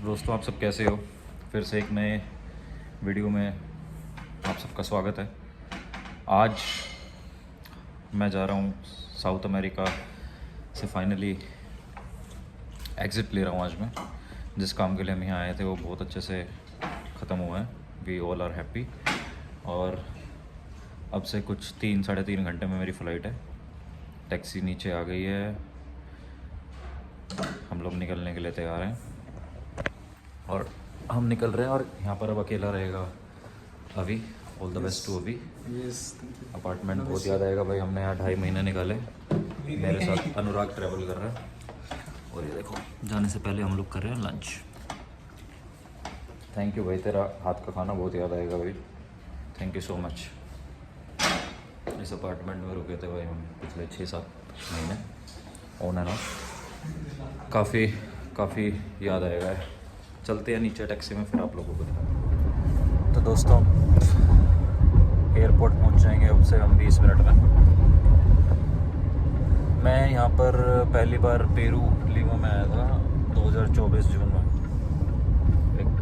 तो दोस्तों आप सब कैसे हो। फिर से एक नए वीडियो में आप सबका स्वागत है। आज मैं जा रहा हूँ साउथ अमेरिका से, फाइनली एग्ज़िट ले रहा हूँ आज मैं। जिस काम के लिए हम यहाँ आए थे वो बहुत अच्छे से ख़त्म हुआ है। We all are happy. और अब से कुछ 3-3.5 घंटे में मेरी फ़्लाइट है। टैक्सी नीचे आ गई है, हम लोग निकलने के लिए तैयार हैं और हम निकल रहे हैं। और यहाँ पर अब अकेला रहेगा अभी। ऑल द बेस्ट टू अभी। अपार्टमेंट बहुत याद आएगा भाई, हमने यहाँ 2.5 महीने निकाले। मेरे साथ अनुराग ट्रैवल कर रहा है और ये देखो जाने से पहले हम लोग कर रहे हैं लंच। थैंक यू भाई, तेरा हाथ का खाना बहुत याद आएगा भाई, थैंक यू सो मच। इस अपार्टमेंट में रुके थे भाई हम पिछले 6-7 महीने ऑन एंड ऑफ। काफ़ी याद आएगा। चलते हैं नीचे टैक्सी में, फिर आप लोगों को। तो दोस्तों एयरपोर्ट पहुंच जाएंगे अब से हम 20 मिनट में। मैं यहाँ पर पहली बार पेरू लीमा में आया था 2024 जून में। एक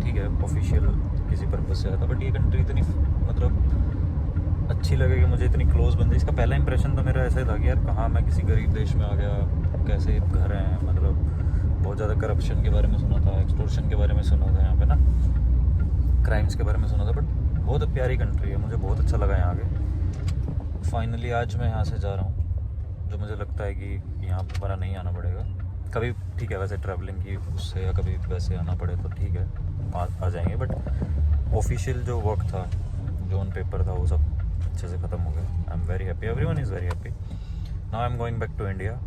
ठीक है ऑफिशियल किसी पर्पज़ से आया था, बट ये कंट्री इतनी मतलब अच्छी लगेगी मुझे, इतनी क्लोज बन गई। इसका पहला इंप्रेशन तो मेरा ऐसा ही था कि यार कहाँ मैं किसी गरीब देश में आ गया, कैसे घर हैं, मतलब बहुत ज़्यादा करप्शन के बारे में सुना था, एक्सटोर्शन के बारे में सुना था, यहाँ पे ना क्राइम्स के बारे में सुना था। बट बहुत प्यारी कंट्री है, मुझे बहुत अच्छा लगा यहाँ आके। फाइनली आज मैं यहाँ से जा रहा हूँ, जो मुझे लगता है कि यहाँ दोबारा नहीं आना पड़ेगा कभी। ठीक है वैसे ट्रैवलिंग की उससे, या कभी वैसे आना पड़े तो ठीक है आ जाएंगे, बट ऑफिशियल जो वर्क था, जो ऑन पेपर था, वो सब अच्छे से ख़त्म हो गया। I am very happy, everyone is very happy. Now I am going back to India.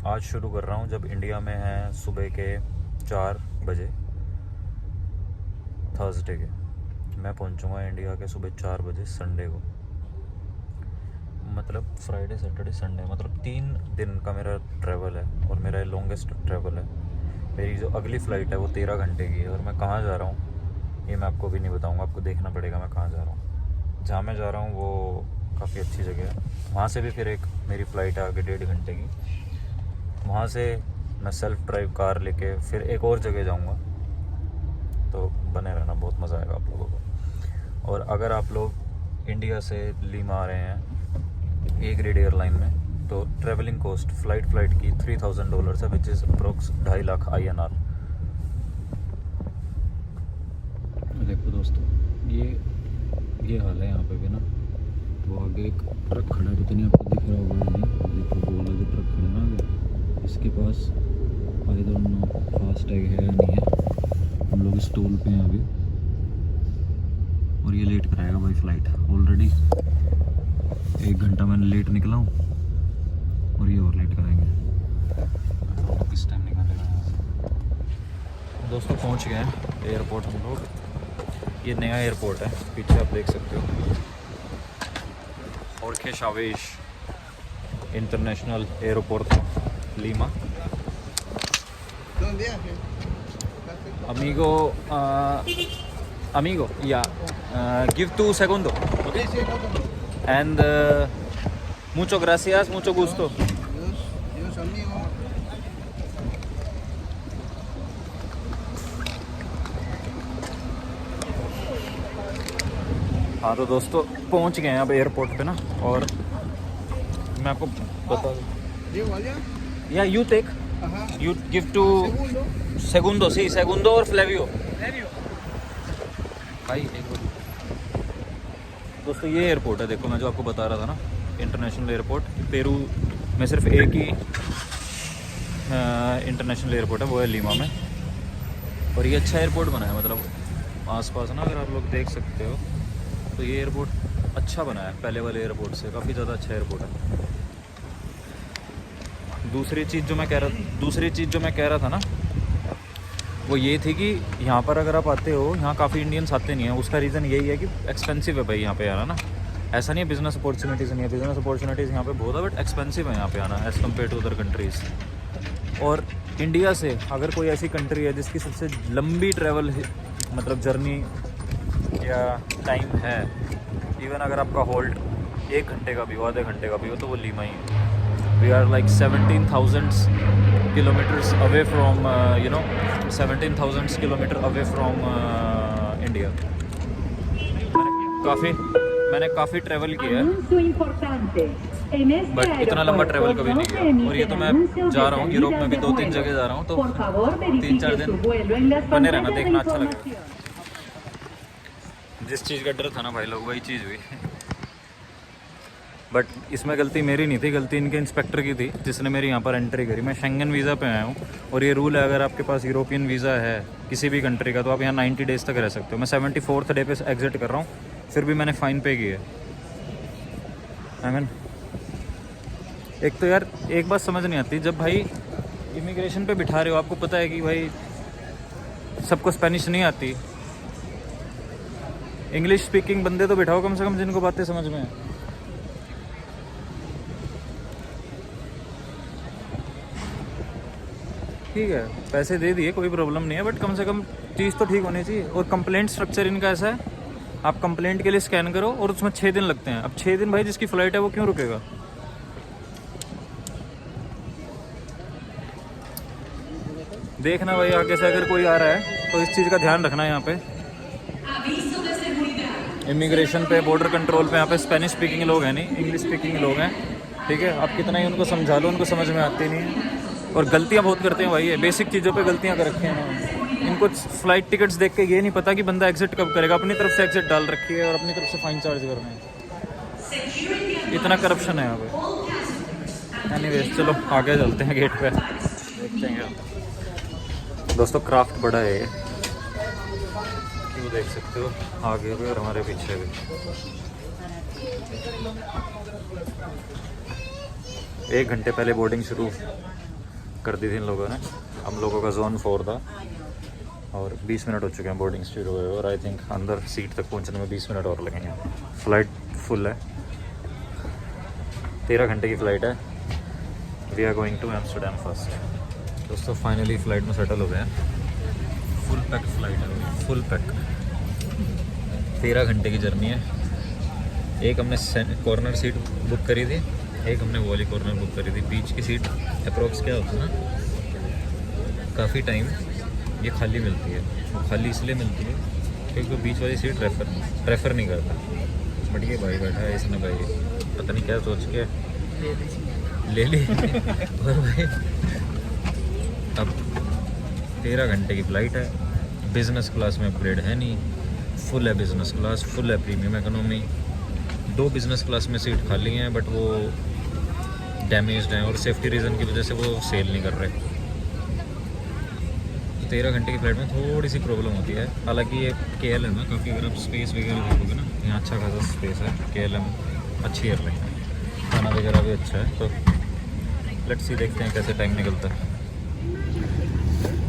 आज शुरू कर रहा हूँ जब इंडिया में है सुबह के 4 बजे थर्सडे के। मैं पहुँचूँगा इंडिया के सुबह 4 बजे संडे को, मतलब फ्राइडे सैटरडे संडे, मतलब 3 दिन का मेरा ट्रैवल है और मेरा लॉन्गेस्ट ट्रैवल है। मेरी जो अगली फ़्लाइट है वो 13 घंटे की है। और मैं कहाँ जा रहा हूँ ये मैं आपको भी नहीं बताऊँगा, आपको देखना पड़ेगा मैं कहाँ जा रहा हूँ। जहाँ मैं जा रहा हूँ वो काफ़ी अच्छी जगह है। वहाँ से भी फिर एक मेरी फ़्लाइट है आगे 1.5 घंटे की। वहाँ से मैं सेल्फ ड्राइव कार लेके फिर एक और जगह जाऊँगा। तो बने रहना, बहुत मज़ा आएगा आप लोगों को। और अगर आप लोग इंडिया से लीमा आ रहे हैं ए ग्रेड एयरलाइन में, तो ट्रैवलिंग कॉस्ट फ़्लाइट की $3000 है, which is approx 2.5 lakh INR। देखो दोस्तों ये हाल है यहाँ पे भी ना। वो आगे एक ट्रक खड़ा है, पता नहीं आपको दिख रहा होगा नहीं। देखो वो वाला जो ट्रक खड़ा है ना आगे, इसके पास I don't know fast tag है या नहीं है। हम लोग इस टोल पे हैं अभी और ये लेट कराएगा भाई फ़्लाइट। ऑलरेडी 1 घंटा मैंने लेट निकला हूँ और ये और लेट कराएंगे। किस टाइम निकालेगा यहाँ से। दोस्तों पहुँच गए हैं एयरपोर्ट हम लोग। ये नया एयरपोर्ट है, पीछे आप देख सकते हो, Jorge Chávez international airport Lima. Amigo, yeah, give 2 segundos, okay? And mucho gracias, mucho gusto. Dios amigo. हाँ तो दोस्तों पहुँच गए हैं अब एयरपोर्ट पे ना। और मैं आपको बता दूँ, या you take, you give to Segundo, सी सेगुंडो और फ्लेवियो भाई। दोस्तों ये एयरपोर्ट है, देखो मैं जो आपको बता रहा था ना, इंटरनेशनल एयरपोर्ट। पेरू में सिर्फ एक ही इंटरनेशनल एयरपोर्ट है, वो है लीमा में। और ये अच्छा एयरपोर्ट बना है, मतलब आसपास ना अगर आप लोग देख सकते हो तो ये एयरपोर्ट अच्छा बना है पहले वाले एयरपोर्ट से, काफ़ी ज़्यादा अच्छा एयरपोर्ट है। दूसरी चीज़ जो मैं कह रहा था ना, वो ये थी कि यहाँ पर अगर आप आते हो, यहाँ काफ़ी इंडियंस आते नहीं हैं। उसका रीज़न यही है कि एक्सपेंसिव है भाई यहाँ पे आना ना। ऐसा नहीं है बिज़नेस अपॉर्चुनिटीज़ नहीं है, बिज़नेस अपॉर्चुनिटीज़ यहाँ पे बहुत है, बट एक्सपेंसिव है यहाँ पे आना as compare to other countries. और इंडिया से अगर कोई ऐसी कंट्री है जिसकी सबसे लंबी ट्रैवल मतलब जर्नी या टाइम है, इवन अगर आपका होल्ड 1 घंटे का भी हो, आधे घंटे का भी हो, तो वो लीमा ही है। We are like 17,000 kilometers away from 17,000 kilometer away from India. मैंने काफ़ी ट्रैवल किया है, बट इतना लंबा ट्रैवल कभी नहीं किया। और ये तो मैं जा रहा हूँ यूरोप में भी 2-3 जगह जा रहा हूँ, तो 3-4 दिन बने रहना, देखना अच्छा लगेगा। जिस चीज़ का डर था ना भाई लोग, वही चीज़ हुई। बट इसमें गलती मेरी नहीं थी, गलती इनके इंस्पेक्टर की थी जिसने मेरी यहाँ पर एंट्री करी। मैं शेंगन वीज़ा पे आया हूँ और ये रूल है, अगर आपके पास यूरोपियन वीज़ा है किसी भी कंट्री का तो आप यहाँ 90 डेज़ तक रह सकते हो। मैं 74th डे पे एग्जिट कर रहा हूँ, फिर भी मैंने फ़ाइन पे किया है। एक तो यार एक बात समझ नहीं आती, जब भाई इमिग्रेशन पे बिठा रहे हो, आपको पता है कि भाई सबको स्पेनिश नहीं आती, इंग्लिश स्पीकिंग बंदे तो बिठाओ कम से कम जिनको बातें समझ में है। ठीक है, पैसे दे दिए, कोई प्रॉब्लम नहीं है, बट कम से कम चीज़ तो ठीक होनी चाहिए। और कंप्लेंट स्ट्रक्चर इनका ऐसा है, आप कंप्लेंट के लिए स्कैन करो और उसमें 6 दिन लगते हैं। अब 6 दिन भाई जिसकी फ़्लाइट है वो क्यों रुकेगा? देखना भाई आगे से अगर कोई आ रहा है तो इस चीज़ का ध्यान रखना। यहाँ पे इमिग्रेशन पे, बॉर्डर कंट्रोल पे यहाँ पे स्पेनिश स्पीकिंग लोग हैं नहीं, इंग्लिश स्पीकिंग लोग हैं। ठीक है, आप कितना ही उनको समझा लो, उनको समझ में आती नहीं है और गलतियाँ बहुत करते हैं भाई। ये बेसिक चीज़ों पे गलतियाँ कर रखी हैं। इनको फ़्लाइट टिकट्स देख के ये नहीं पता कि बंदा एग्जिट कब करेगा, अपनी तरफ से एग्जिट डाल रखी है और अपनी तरफ से फ़ाइन चार्ज कर रहे हैं। इतना करप्शन है यहाँ पे। एनीवेज चलो आगे चलते हैं, गेट पे देखते हैं। दोस्तों क्राफ्ट बड़ा है ये, वो देख सकते हो आगे भी और हमारे पीछे भी। 1 घंटे पहले बोर्डिंग शुरू कर दी थी इन लोगों ने। हम लोगों का जोन 4 था और 20 मिनट हो चुके हैं बोर्डिंग शुरू हुए, और आई थिंक अंदर सीट तक पहुंचने में 20 मिनट और लगेंगे। फ़्लाइट फुल है, 13 घंटे की फ़्लाइट है। We are going to Amsterdam first. दोस्तों फाइनली फ़्लाइट में सेटल हो गए हैं। फुल पैक फ़्लाइट है, फुल पैक। 13 घंटे की जर्नी है। एक हमने कॉर्नर सीट बुक करी थी, एक हमने वो वाली कॉर्नर बुक करी थी। बीच की सीट अप्रोक्स क्या होता है ना, काफ़ी टाइम ये खाली मिलती है। वो खाली इसलिए मिलती है क्योंकि वो बीच वाली सीट प्रेफर नहीं करता। बट ये भाई बैठा है, इसने भाई पता नहीं क्या सोच के ले ली। और भाई अब 13 घंटे की फ़्लाइट है, बिज़नेस क्लास में अपग्रेड है नहीं, फुल है बिज़नेस क्लास, फुल है प्रीमियम इकोनॉमी। 2 बिज़नेस क्लास में सीट खाली हैं बट वो डैमेज्ड हैं और सेफ्टी रीज़न की वजह से वो सेल नहीं कर रहे। 13 घंटे की फ़्लाइट में थोड़ी सी प्रॉब्लम होती है। हालांकि ये KLM है, काफ़ी अगर आप स्पेस वगैरह देखोगे ना, यहाँ अच्छा खासा स्पेस है। KLM अच्छी एयरलाइन है, खाना वगैरह भी अच्छा है। तो लेट्स सी, देखते हैं कैसे टाइम निकलता है।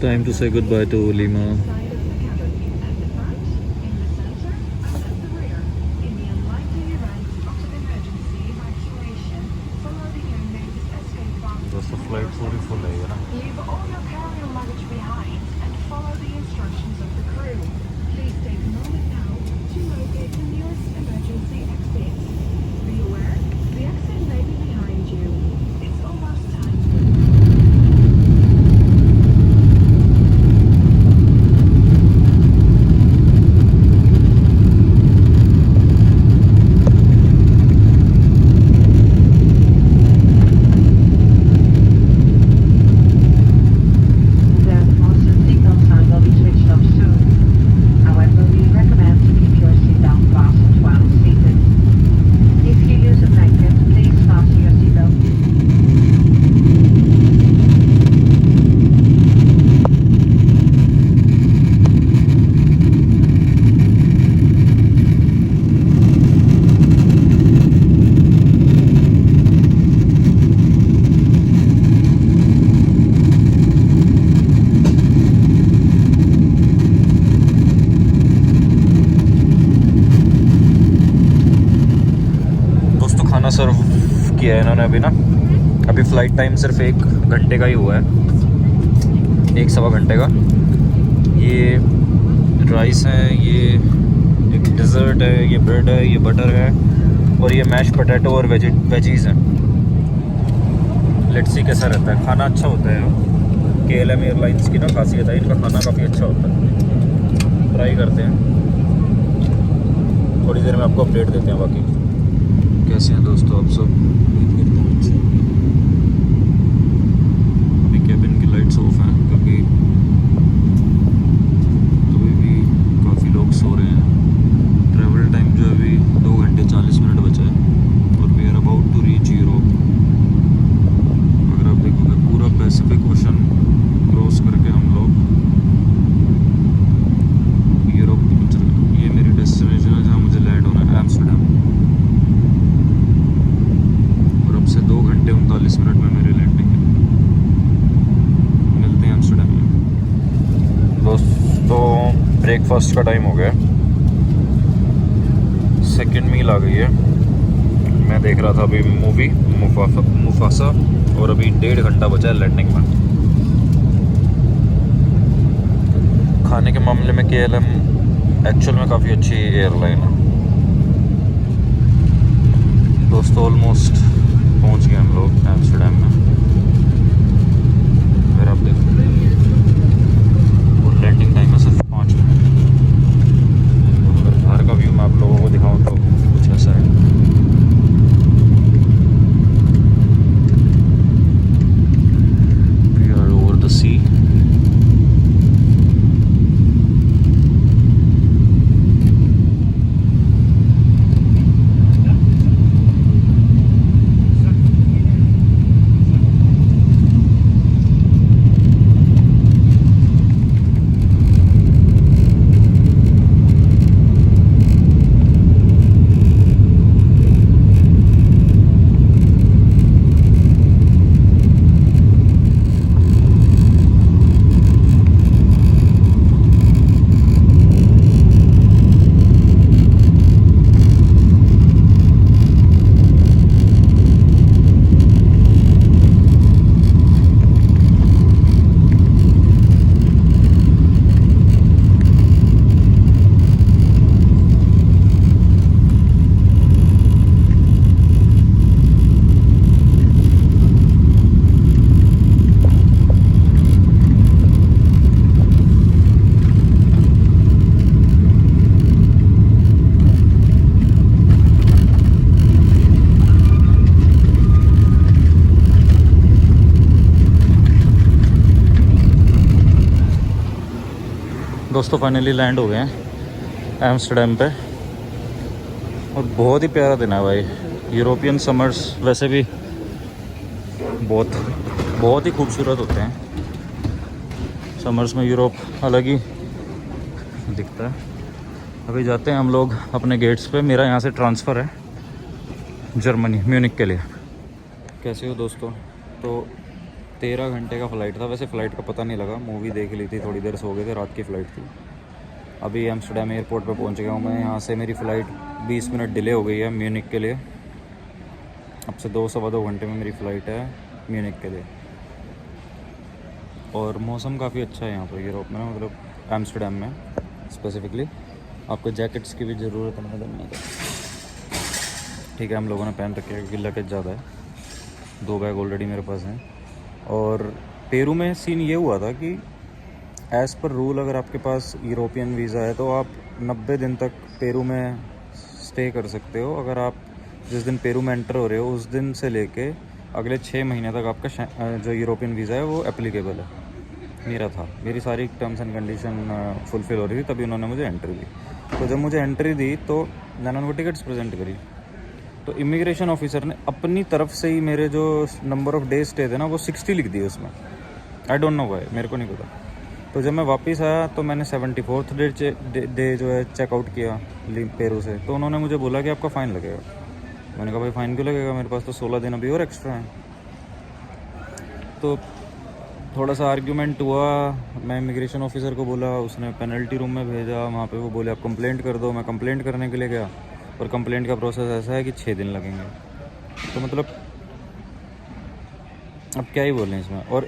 टाइम टू से गुड बाय टू लीमा। दोस्तों फ्लाइट पूरी फुल है ना। सर्व किया है इन्होंने अभी ना। अभी फ़्लाइट टाइम सिर्फ 1 घंटे का ही हुआ है, 1 सवा घंटे का। ये राइस है, ये एक डिज़र्ट है, ये ब्रेड है, ये बटर है और ये मैश पोटैटो और वेजीज़ हैं। लेट्स सी कैसा रहता है। खाना अच्छा होता है। KLM एयरलाइंस की ना खासियत है, इनका खाना काफ़ी अच्छा होता है। ट्राई करते हैं, थोड़ी देर में आपको अपडेट देते हैं। बाकी कैसे हैं दोस्तों आप सब? उम्मीद करता हूँ अच्छे होंगे। अभी कैबिन की लाइट्स ऑफ हैं क्योंकि अभी भी काफ़ी लोग सो रहे हैं। ट्रैवल टाइम जो है अभी 2 घंटे 40 मिनट बचा है और we are about to reach Europe. अगर आप देखोगे पूरा पैसिफिक ओशन क्रॉस करके हम लोग यूरोप पहुंच रहे हैं। ये मेरी डेस्टिनेशन है जहाँ मुझे लैंड होना है, एम्स्टर्डम। और अब से 2 घंटे 39 मिनट में मेरी लैंडिंग है। मिलते हैं एम्स्टर्डम में। दोस्तों ब्रेकफास्ट का टाइम हो गया, सेकेंड मील आ गई है। मैं देख रहा था अभी मूवी मुफासा और अभी 1.5 घंटा बचा है लैंडिंग में। खाने के मामले में KLM एक्चुअल में काफ़ी अच्छी एयरलाइन है। दोस्तों ऑलमोस्ट पहुंच गए हम लोग एम्स्टर्डम में। अगर आप देखो और लैंडिंग टाइम है सिर्फ 5 मिनट। अगर बाहर का व्यू मैं आप लोगों को दिखाऊं तो कुछ ऐसा है। We are over the sea. दोस्तों फाइनली लैंड हो गए हैं एम्स्टर्डम पे और बहुत ही प्यारा दिन है भाई। यूरोपियन समर्स वैसे भी बहुत ही खूबसूरत होते हैं। समर्स में यूरोप अलग ही दिखता है। अभी जाते हैं हम लोग अपने गेट्स पे। मेरा यहाँ से ट्रांसफ़र है जर्मनी म्यूनिक के लिए। कैसे हो दोस्तों? तो 13 घंटे का फ़्लाइट था। वैसे फ़्लाइट का पता नहीं लगा, मूवी देख ली थी, थोड़ी देर सो गए थे, रात की फ़्लाइट थी। अभी एम्स्टर्डम एयरपोर्ट पे पहुंच गया हूँ मैं। यहाँ से मेरी फ़्लाइट 20 मिनट डिले हो गई है म्यूनिक के लिए। अब से 2-2.25 घंटे में मेरी फ़्लाइट है म्यूनिक के लिए। और मौसम काफ़ी अच्छा है यहाँ पर यूरोप में ना, मतलब एम्स्टर्डम में स्पेसिफ़िकली। आपको जैकेट्स की भी ज़रूरत है मतलब। ठीक है, हम लोगों ने पहन रखे हैं क्योंकि लगेज ज़्यादा है। 2 बैग ऑलरेडी मेरे पास हैं। और पेरू में सीन ये हुआ था कि एज़ पर रूल अगर आपके पास यूरोपियन वीज़ा है तो आप 90 दिन तक पेरू में स्टे कर सकते हो। अगर आप जिस दिन पेरू में एंटर हो रहे हो उस दिन से लेके अगले 6 महीने तक आपका जो यूरोपियन वीज़ा है वो एप्लीकेबल है। मेरी सारी टर्म्स एंड कंडीशन फुलफ़िल हो रही थी, तभी उन्होंने मुझे एंट्री दी। तो जब मुझे एंट्री दी तो मैंने उनको टिकट्स प्रेजेंट करी। तो इमिग्रेशन ऑफिसर ने अपनी तरफ से ही मेरे जो नंबर ऑफ़ डे स्टे थे ना वो 60 लिख दिए उसमें। आई डोंट नो व्हाई, मेरे को नहीं पता। तो जब मैं वापस आया तो मैंने 74th डे जो है चेकआउट किया पेरू से। तो उन्होंने मुझे बोला कि आपका फ़ाइन लगेगा। मैंने कहा भाई फ़ाइन क्यों लगेगा, मेरे पास तो 16 दिन अभी और एक्स्ट्रा हैं। तो थोड़ा सा आर्ग्यूमेंट हुआ। मैं इमिग्रेशन ऑफिसर को बोला, उसने पेनल्टी रूम में भेजा। वहाँ पे वो बोले आप कंप्लेंट कर दो। मैं कंप्लेंट करने के लिए गया और कंप्लेंट का प्रोसेस ऐसा है कि 6 दिन लगेंगे। तो मतलब अब क्या ही बोलें इसमें। और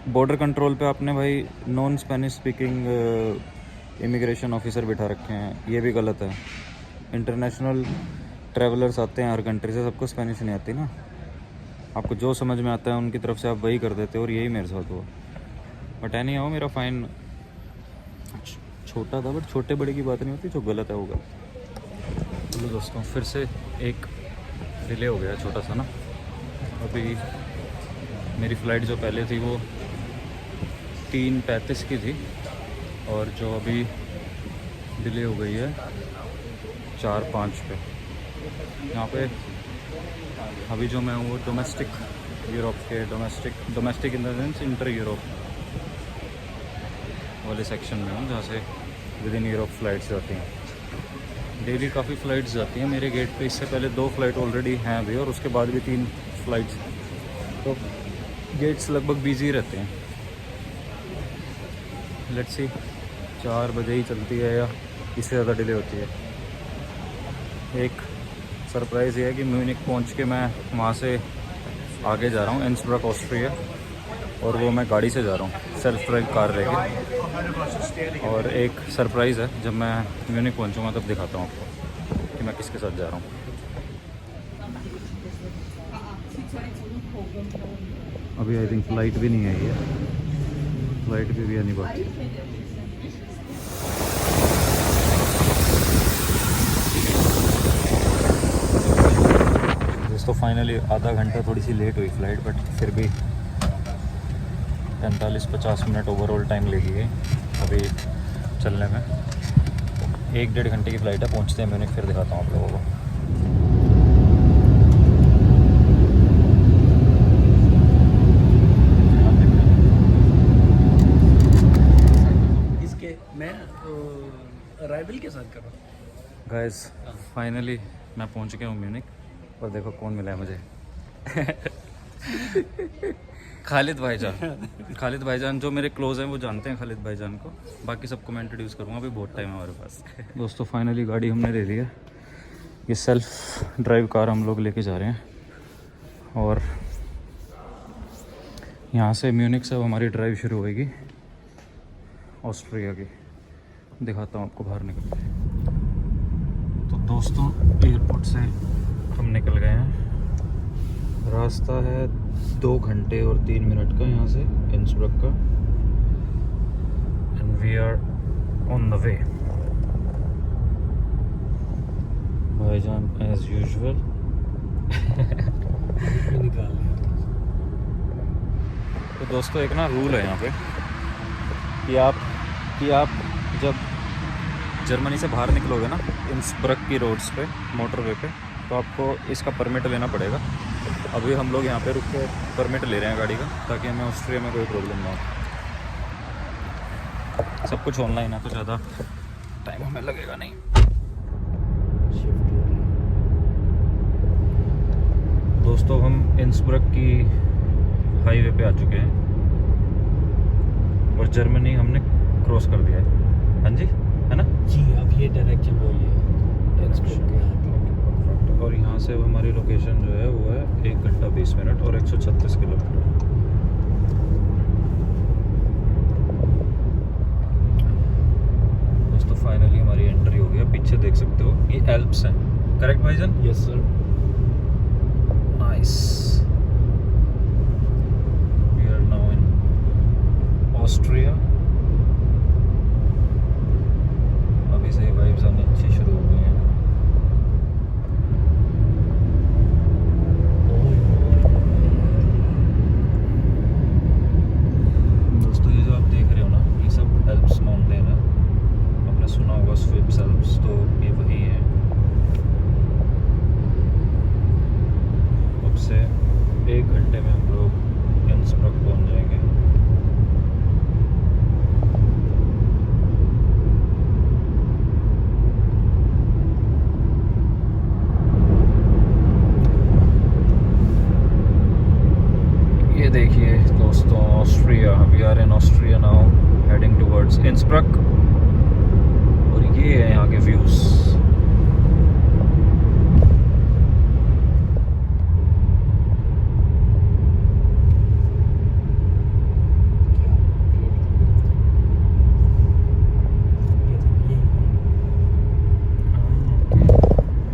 बॉर्डर कंट्रोल पे आपने भाई non Spanish speaking immigration officer बिठा रखे हैं, ये भी गलत है। इंटरनेशनल ट्रैवलर्स आते हैं हर कंट्री से, सबको स्पेनिश नहीं आती ना। आपको जो समझ में आता है उनकी तरफ से आप वही कर देते हो, और यही मेरे साथ हुआ। बट एनी हाउ मेरा फाइन छोटा था, बट छोटे बड़े की बात नहीं होती, जो गलत है वो गलत। चलो दोस्तों, फिर से एक डिले हो गया छोटा सा ना। अभी मेरी फ़्लाइट जो पहले थी वो 3:35 की थी, और जो अभी डिले हो गई है 4:05 पे। यहाँ पे अभी जो मैं हूँ वो डोमेस्टिक यूरोप के, domestic in the sense inter Europe वाले सेक्शन में हूँ, जहाँ से विद इन यूरोप फ़्लाइट्स जाती हैं। डेली काफ़ी फ़्लाइट्स जाती हैं मेरे गेट पे। इससे पहले 2 फ्लाइट ऑलरेडी हैं अभी, और उसके बाद भी 3 फ्लाइट्स, तो गेट्स लगभग बिजी रहते हैं। लेट्स सी 4 बजे ही चलती है या इससे ज़्यादा डिले होती है। एक सरप्राइज़ ये है कि म्यूनिक पहुंच के मैं वहाँ से आगे जा रहा हूँ, इंसब्रक ऑस्ट्रिया, और वो मैं गाड़ी से जा रहा हूँ, सेल्फ ड्राइव कार लेके। और एक सरप्राइज़ है, जब मैं म्यूनिक पहुँचूँगा तब दिखाता हूँ आपको कि मैं किसके साथ जा रहा हूँ। अभी आई थिंक फ़्लाइट भी नहीं आई है, फ़्लाइट भी आनी बाकी है। दोस्तों फाइनली आधा घंटा थोड़ी सी लेट हुई फ़्लाइट, बट फिर भी 45-50 मिनट ओवरऑल टाइम लेगी गई अभी चलने में। 1-1.5 घंटे की फ़्लाइट है, पहुँचते हैं म्यूनिक, फिर दिखाता हूँ आप लोगों को। मैं अराइवल के साथ कर रहा हूँ। गाइस फाइनली मैं पहुंच गया हूँ म्यूनिक, और देखो कौन मिला है मुझे। खालिद भाईजान जो मेरे क्लोज हैं वो जानते हैं खालिद भाईजान को, बाकी सबको मैं इंट्रोड्यूस करूँगा, अभी बहुत टाइम है हमारे पास। दोस्तों फाइनली गाड़ी हमने ले ली है, ये सेल्फ ड्राइव कार हम लोग लेके जा रहे हैं, और यहाँ से म्यूनिक से अब हमारी ड्राइव शुरू होगी ऑस्ट्रिया की। दिखाता हूँ आपको बाहर निकल के। तो दोस्तों एयरपोर्ट से हम निकल गए हैं, रास्ता है 2 घंटे और 3 मिनट का यहाँ से इंसब्रक का, and we are on the way. भाईजान एज यूजुअल निकाल लिया। तो दोस्तों एक ना रूल है यहाँ पे कि आप जब जर्मनी से बाहर निकलोगे ना इंसब्रक की रोड्स पे, मोटरवे पे, तो आपको इसका परमिट लेना पड़ेगा। अभी हम लोग यहाँ पे रुक के परमिट ले रहे हैं गाड़ी का, ताकि हमें ऑस्ट्रिया में कोई प्रॉब्लम ना हो। सब कुछ ऑनलाइन है तो ज़्यादा टाइम हमें लगेगा नहीं। दोस्तों हम इंसब्रक की हाईवे पे आ चुके हैं, और जर्मनी हमने क्रॉस कर दिया है। हाँ जी, है ना जी, अब ये डायरेक्शन बोलिए इंसब्रक के यहाँ पे। और यहाँ से हमारी लोकेशन जो है वो है 1 घंटा 20 मिनट और 136 किलोमीटर। दोस्तों फाइनली हमारी एंट्री हो गया, पीछे देख सकते हो ये एल्प्स हैं, करेक्ट भाईजान? Yes sir. Nice. We are now in Austria. अभी से वाइब्स आनी अच्छी शुरू हो गई हैं। दोस्तों ये जो आप देख रहे हो ना, ये सब एल्प्स माउंटेन है, आपने सुना होगा स्विप्स एल्प्स, तो ये वही है। अब से 1 घंटे में हम लोग इंसब्रक पहुंच जाएंगे। ये देखिए दोस्तों Austria, we are in Austria now, heading towards Innsbruck, और ये है यहाँ के व्यूज़।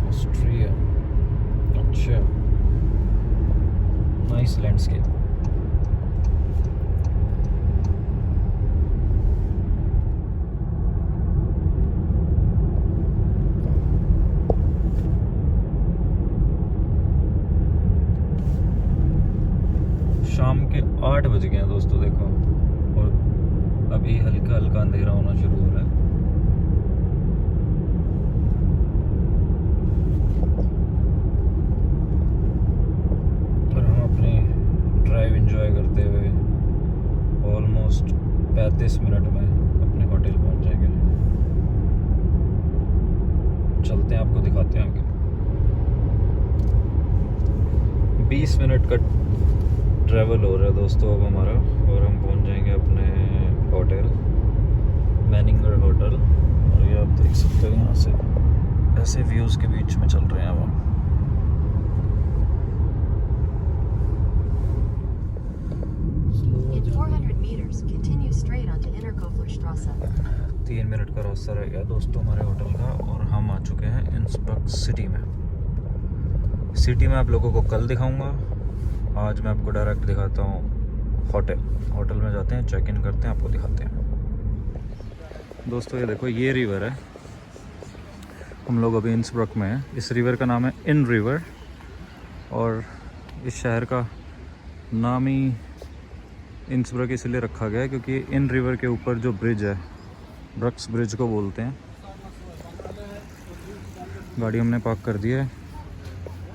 ऑस्ट्रिया, अच्छा लैंडस्केप। शाम के 8 बज गए हैं दोस्तों, देखो, और अभी हल्का हल्का अंधेरा होना शुरू हो रहा है। और हम अपनी ड्राइव एंजॉय करते हुए ऑलमोस्ट 35 मिनट में अपने होटल पहुंच जाएंगे। चलते हैं, आपको दिखाते हैं आगे। 20 मिनट का ट्रैवल हो रहा है दोस्तों अब हमारा, और हम पहुंच जाएंगे अपने होटल, मैनिंगर होटल। और ये आप देख सकते हो यहाँ से ऐसे व्यूज़ के बीच में चल रहे हैं अब हम। In 400 meters, continue straight onto Innerkoflerstrasse. 3 minute का रास्ता रह गया दोस्तों हमारे होटल का, और हम आ चुके हैं इंसब्रक सिटी में। सिटी में आप लोगों को कल दिखाऊंगा, आज मैं आपको डायरेक्ट दिखाता हूँ होटल में जाते हैं, चेक इन करते हैं, आपको दिखाते हैं। दोस्तों ये देखो, ये रिवर है, हम लोग अभी इंसब्रक में हैं। इस रिवर का नाम है इन रिवर, और इस शहर का नाम ही इंसब्रक इसलिए रखा गया है क्योंकि इन रिवर के ऊपर जो ब्रिज है, ब्रक्स ब्रिज को बोलते हैं। गाड़ी हमने पार्क कर दी है,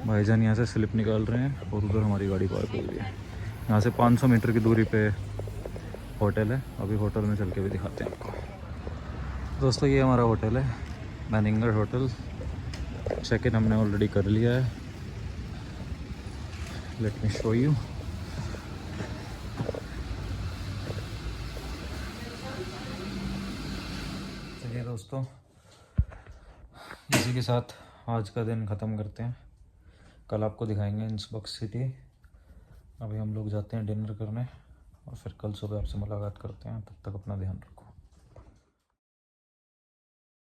भाईजान यहाँ से स्लिप निकाल रहे हैं, और उधर हमारी गाड़ी पार्क हो गई है। यहाँ से 500 मीटर की दूरी पे होटल है। अभी होटल में चल के भी दिखाते हैं आपको। दोस्तों ये हमारा होटल है, मैनिंगर होटल। चेक इन हमने ऑलरेडी कर लिया है, लेट मी शो यू। चलिए दोस्तों, इसी के साथ आज का दिन ख़त्म करते हैं। कल आपको दिखाएंगे इंसब्रक सिटी। अभी हम लोग जाते हैं डिनर करने, और फिर कल सुबह आपसे मुलाकात करते हैं। तब तक अपना ध्यान रखो।